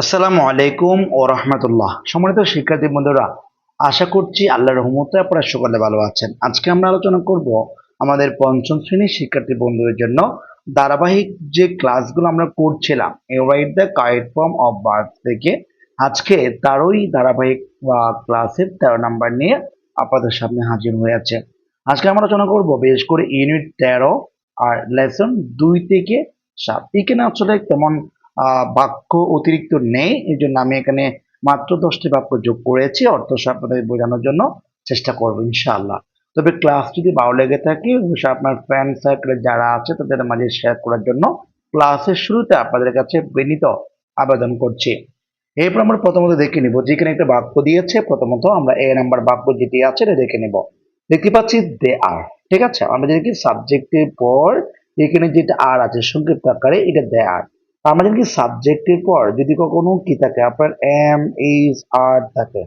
আসসালামু আলাইকুম ও রহমতুল্লাহ। সম্মানিত শিক্ষার্থী বন্ধুরা, আশা করছি আল্লাহর রহমতে আপনারা সকলে ভালো আছেন। আজকে আমরা আলোচনা করব আমাদের পঞ্চম শ্রেণীর শিক্ষার্থী বন্ধুদের জন্য ধারাবাহিক যে ক্লাসগুলো আমরা করছিলাম write the correct form of verb থেকে। আজকে তারই ধারাবাহিক ক্লাসের 13 নাম্বার নিয়ে আপনাদের সামনে হাজির হয়েছে। আজকে আমরা আলোচনা করব বিশেষ করে ইউনিট 13 আর লেসন 2 থেকে 7। এখানে আসলে তেমন বাক্য অতিরিক্ত নেই, এই জন্য আমি এখানে মাত্র 10টি বাক্য যোগ করেছি অর্থ সহ আপনাদের বোঝানোর জন্য চেষ্টা করবো ইনশাআল্লাহ। তবে ক্লাস যদি ভালো লেগে থাকে অবশ্যই আপনার ফ্রেন্ড সার্কেলে যারা আছে তাদের মাঝে শেয়ার করার জন্য ক্লাসের শুরুতে আপনাদের কাছে বিনীত আবেদন করছি। এরপর আমরা প্রথমত দেখে নিব, যেখানে একটা বাক্য দিয়েছে প্রথমত আমরা এ নাম্বার বাক্য যেটি আছে এটা দেখে নিব। দেখতে পাচ্ছি দে আর, ঠিক আছে। আমরা দেখি সাবজেক্টের পর এখানে যেটা আর আছে সংক্ষিপ্ত আকারে এটা দে আর। আমাদের কি সাবজেক্টের পর যদি কখনো কি থাকে আপনার এম ইজ আর থাকে,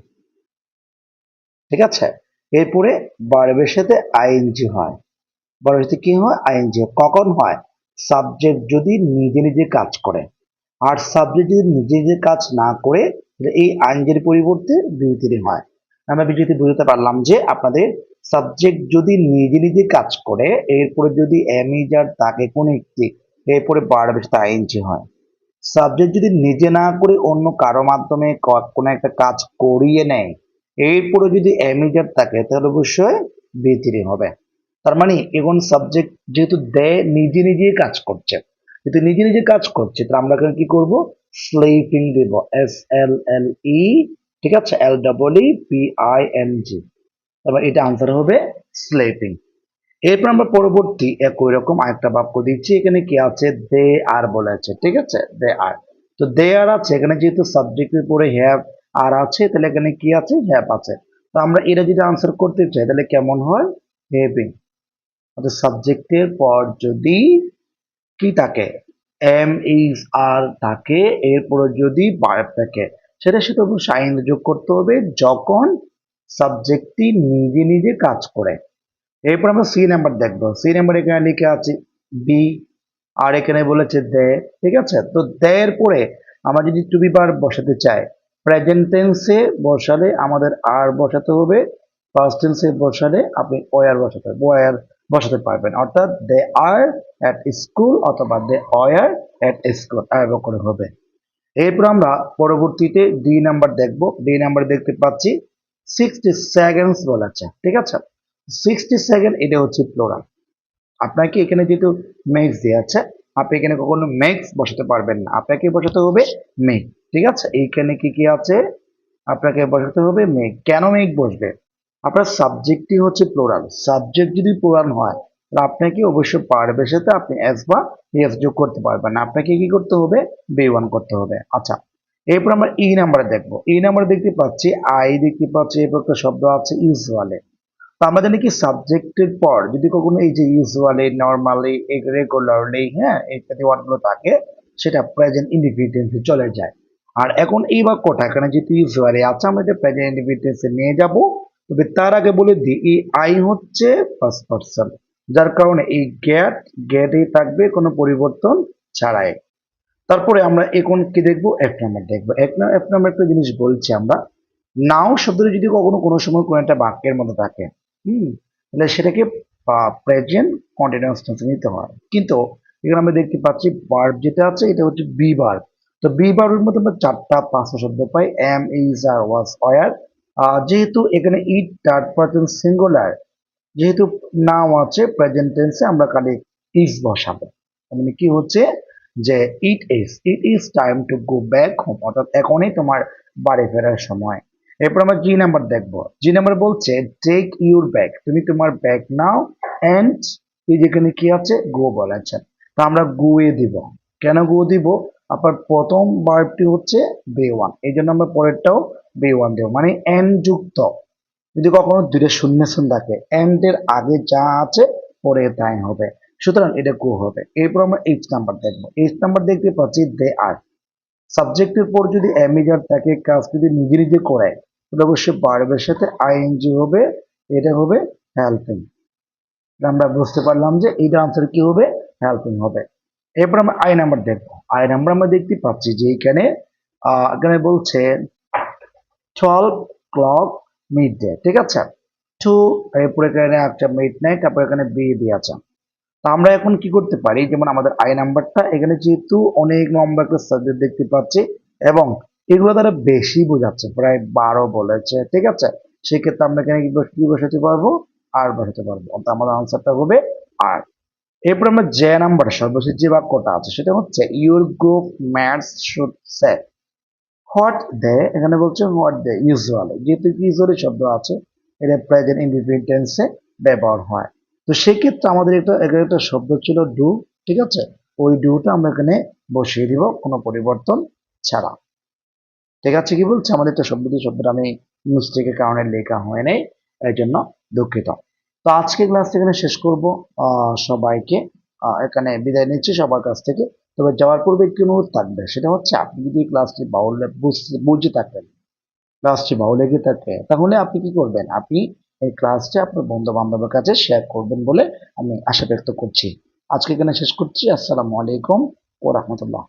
ঠিক আছে। এরপরে ভার্বের সাথে আইএনজি হয়, ভার্বের সাথে কি হয় আইএনজি। কখন হয়? সাবজেক্ট যদি নিজে নিজে কাজ করে। আর সাবজেক্ট যদি নিজে নিজে কাজ না করে এই আইএনজির পরিবর্তে বিবৃতি হয়। আমরা বিবৃতি বুঝতে পারলাম যে আপনাদের সাবজেক্ট যদি নিজে নিজে কাজ করে, এরপরে যদি এম ইজ আর থাকে কোন একটি, এরপরে ভার্বের সাথে আইএনজি হয়। সাবজেক্ট যদি নিজে না করে অন্য কারো মাধ্যমে কোনো একটা কাজ করিয়ে নেয়, এরপরে যদি অ্যামিজার থাকে তাহলে অবশ্যই বি3 হবে। তার মানে এখন সাবজেক্ট যেহেতু দেয় নিজে নিজেই কাজ করছে, যেহেতু নিজে নিজে কাজ করছে তাহলে আমরা এখানে কি করব? স্লিপিং দেব, SLLE, ঠিক আছে, LEEPING। তারপর এটা আনসার হবে স্লিপিং। এরপর আমরা পরবর্তী একই রকম আরেকটা বাক্য দিচ্ছি। এখানে কি আছে? দে আর বলেছে, ঠিক আছে, দে আর। তো দে আর আছে এখানে, যেহেতু সাবজেক্টের পরে হ্যাভ আর আছে তাহলে এখানে কি আছে? হ্যাভ আছে। তো আমরা এটা যদি আনসার করতে চাই তাহলে কেমন হয়? হ্যাভিং। অর্থাৎ সাবজেক্টের পর যদি কি থাকে? এম ইজ আর থাকে, এরপরে যদি ভার্ব থাকে সেটার সাথে অবশ্যই আইন যোগ করতে হবে যখন সাবজেক্টটি নিজে নিজে কাজ করে। এরপর আমরা সি নাম্বার দেখবো। সি নাম্বার এখানে লিখে আছে বি, আর এখানে বলেছে দে, ঠিক আছে। তো দেয়ের পরে আমরা যদি টু বি ভার্ব বসাতে চাই, প্রেজেন্ট টেন্সে বসালে আমাদের আর বসাতে হবে, পাস্ট টেন্সে বসালে আপনি ওয়ার বসাতে পারবেন। অর্থাৎ দে আর এট স্কুল অথবা দে ওয়ার এট স্কুল এরকম করে হবে। এরপর আমরা পরবর্তীতে ডি নাম্বার দেখবো। ডি নাম্বার দেখতে পাচ্ছি 60 সেকেন্ডস বলেছে, ঠিক আছে। 60 সেকেন্ড এটা হচ্ছে প্লোরাল। আপনাকে এখানে যেহেতু মেক্স দেওয়া আছে, আপনি এখানে কখনো মেক্স বসাতে পারবেন না, আপনাকে বসাতে হবে মেক, ঠিক আছে। এইখানে কি কি আছে? আপনাকে বসাতে হবে মেক। কেন মেক বসবে? আপনার সাবজেক্টই হচ্ছে প্লোরাল, সাবজেক্ট যদি প্লোরাল হয় তাহলে আপনাকে অবশ্যই পারবে সাথে আপনি এস বা এস যোগ করতে পারবেন না, আপনাকে কি করতে হবে? বি1 করতে হবে। আচ্ছা, এরপর আমরা ই নাম্বারে দেখবো। ই নাম্বার দেখতে পাচ্ছি আই, দেখতে পাচ্ছি এরপর একটা শব্দ আছে ইউজুয়ালি। তো আমরা জানি কি সাবজেক্টের পর যদি কখনো এই যে ইউজুয়ালি, নর্মালি, রেগুলারলি, হ্যাঁ, ইত্যাদি ওয়ার্ডগুলো থাকে সেটা প্রেজেন্ট ইনডিফিনিটে চলে যায়। আর এখন এই বাক্যটা এখানে যেহেতু ইউজুয়ালি আছে আমরা এটা প্রেজেন্ট ইনডিফিনিটে নিয়ে যাব। তবে তার আগে বলে দিই এই আই হচ্ছে ফার্স্ট পারসন, যার কারণে এই গেটই থাকবে কোনো পরিবর্তন ছাড়াই। তারপরে আমরা এখন কি দেখবো? এক নাম্বার দেখবো। এক নাম্বার একটা জিনিস বলছি আমরা, নাও শব্দটি যদি কখনো কোনো সময় কোনো একটা বাক্যের মধ্যে থাকে, তাহলে সেটাকে প্রেজেন্ট কন্টিনিউয়াস টেন্সে নিতে হয়। কিন্তু এখানে আমরা দেখতে পাচ্ছি ভার্ব যেটা আছে এটা হচ্ছে বি ভার্ব। তো বি ভার্বের মধ্যে আমরা 4টা 5টা শব্দ পাই, am is are was were. যেহেতু এখানে ইট থার্ড পারসন সিঙ্গুলার, যেহেতু নাও আছে প্রেজেন্ট টেন্সে আমরা খালি ইজ বসাবো। মানে কি হচ্ছে যে it is time to go back home, অর্থাৎ এখনই তোমার বাড়ি ফেরার সময়। এরপর আমরা জি নাম্বার দেখবো। জি নাম্বার বলছে টেক ইউর ব্যাগ, তুমি তোমার ব্যাগ নাও, এন্ড এই যেখানে কি আছে? গো বলেছে। তা আমরা গো এ দিব। কেন গো দিব? আপনার প্রথম ভার্বটি হচ্ছে বে1, এই জন্য আমরা পরেরটাও বে1 দেব, মানে এন যুক্ত। যদি কখনো দুইটা শূন্য শূন্য থাকে, এন্ড এর আগে যা আছে পরে তাই হবে, সুতরাং এটা গো হবে। এরপর আমরা এইচ নাম্বার দেখবো। এইচ নাম্বার দেখতে পাচ্ছি দে আর। সাবজেক্টের পর যদি অ্যামিজার থাকে, কাজ যদি নিজে নিজে করে তাহলে অবশ্যই ভার্বের সাথে আইএনজি হবে, এটা হবে হেল্পিং। আমরা বুঝতে পারলাম যে এইটা আনসার কি হবে? হেল্পিং হবে। এরপর আমরা আই নাম্বার দেখবো। আই নাম্বার আমরা দেখতে পাচ্ছি যে এইখানে এখানে বলছে 12 ক্লক মিড ডে, ঠিক আছে। টু, এরপরে এখানে একটা মিড নাইট, তারপর এখানে বি দিয়ে আছে। তো আমরা এখন কি করতে পারি, যেমন আমাদের আই নাম্বারটা এখানে যেহেতু অনেক নম্বর একটা সাবজেক্ট দেখতে পাচ্ছি এবং এগুলো দ্বারা বেশি বোঝাচ্ছে, প্রায় 12 বলেছে, ঠিক আছে। সেক্ষেত্রে আমরা এখানে কি বসাতে পারবো, আর বসাতে পারবো, অর্থাৎ আমাদের আনসারটা হবে আর। এরপর আমরা যে নাম্বার সর্বশেষ যে বাক্যটা আছে সেটা হচ্ছে your group mates should say what they, এখানে বলছে হোয়াট দে ইউজুয়ালি, যেহেতু ইউজুয়ালি শব্দ আছে এটা প্রেজেন্ট ইনডিফিনিট টেন্সে ব্যবহার হয়। তো সেক্ষেত্রে আমাদের এখানে একটা শব্দ ছিল ডু, ঠিক আছে। ওই ডুটা আমরা এখানে বসিয়ে দিব কোনো পরিবর্তন ছাড়া, ঠিক আছে। কি বলছে আমাদের একটা শব্দটা আমি মিস্টেকের কারণে লেখা হয় নাই, এই জন্য দুঃখিত। তো আজকে ক্লাসটা এখানে শেষ করব। সবাইকে এখানে বিদায় নিচ্ছি সবার কাছ থেকে। তবে যাওয়ার পূর্বে একটি অনুরোধ থাকবে, সেটা হচ্ছে আপনি যদি ক্লাসটি বাউলে বুঝে থাকেন, ক্লাসটি ভালো লেগে থাকে, তাহলে আপনি কি করবেন, আপনি এই ক্লাসটি আপনার বন্ধু বান্ধবের কাছে শেয়ার করবেন বলে আমি আশা ব্যক্ত করছি। আজকে এখানে শেষ করছি। আসসালামু আলাইকুম ওয়া রাহমাতুল্লাহ।